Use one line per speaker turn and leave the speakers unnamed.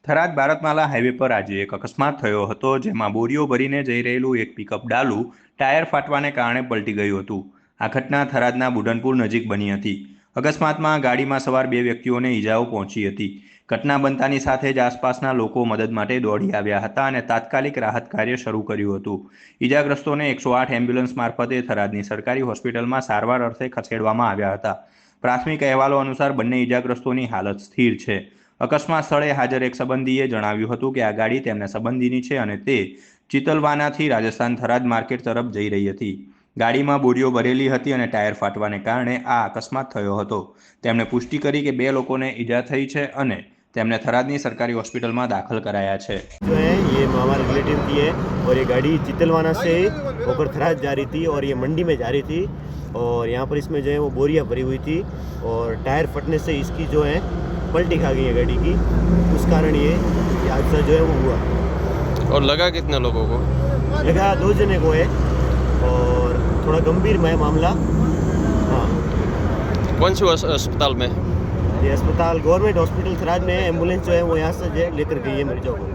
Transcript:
Tharad Bharatmala highway પર આજે એક અકસ્માત થયો હતો, જેમાં બોરીઓ ભરીને જઈ રહેલું એક પિકઅપ ડાલુ ટાયર ફાટવાને કારણે પલટી ગયું હતું. આ ઘટના થરાદના બુઢનપુર નજીક બની હતી. અકસ્માતમાં ગાડીમાં સવાર બે વ્યક્તિઓને ઈજાઓ પહોંચી હતી. ઘટના બનતાની સાથે જ આસપાસના લોકો મદદ માટે દોડી આવ્યા હતા અને તાત્કાલિક રાહત કાર્ય શરૂ કર્યું હતું. ઈજાગ્રસ્તોને 108 એમ્બ્યુલન્સ મારફતે થરાદની સરકારી હોસ્પિટલમાં સારવાર અર્થે ખસેડવામાં આવ્યા હતા. પ્રાથમિક અહેવાલો અનુસાર બંને ઈજાગ્રસ્તોની હાલત સ્થિર છે. અકસ્માત સ્થળે હાજર એક સંબંધીએ જણાવ્યું હતું કે આ ગાડી તેમના સંબંધીની છે અને તે ચિતલવાનાથી રાજસ્થાન થરાદ માર્કેટ તરફ જઈ રહી હતી. ગાડીમાં બોરીઓ ભરેલી હતી અને ટાયર ફાટવાને કારણે આ અકસ્માત થયો હતો. તેમણે પુષ્ટિ કરી કે બે લોકોને ઈજા થઈ છે અને તેમને થરાदनी सरकारी हॉस्पिटल में दाखिल कराया है।
जो है ये हमारे रिलेटिव की है और ये गाड़ी चितलवाना से होकर थराद जा रही थी और ये मंडी में जा रही थी और यहाँ पर इसमें जो है वो बोरियाँ भरी हुई थी और टायर फटने से इसकी जो है पलटी खा गई है गाड़ी की, उस कारण ये हादसा जो है वो हुआ।
और लगा कितने लोगों को?
लगा 2 जने को है और थोड़ा गंभीर है मामला। हाँ,
कौन सी अस्पताल में?
ये अस्पताल गवर्नमेंट हॉस्पिटल थराद में एम्बुलेंस जो है वो यहाँ से लेकर गई है मरीजों को।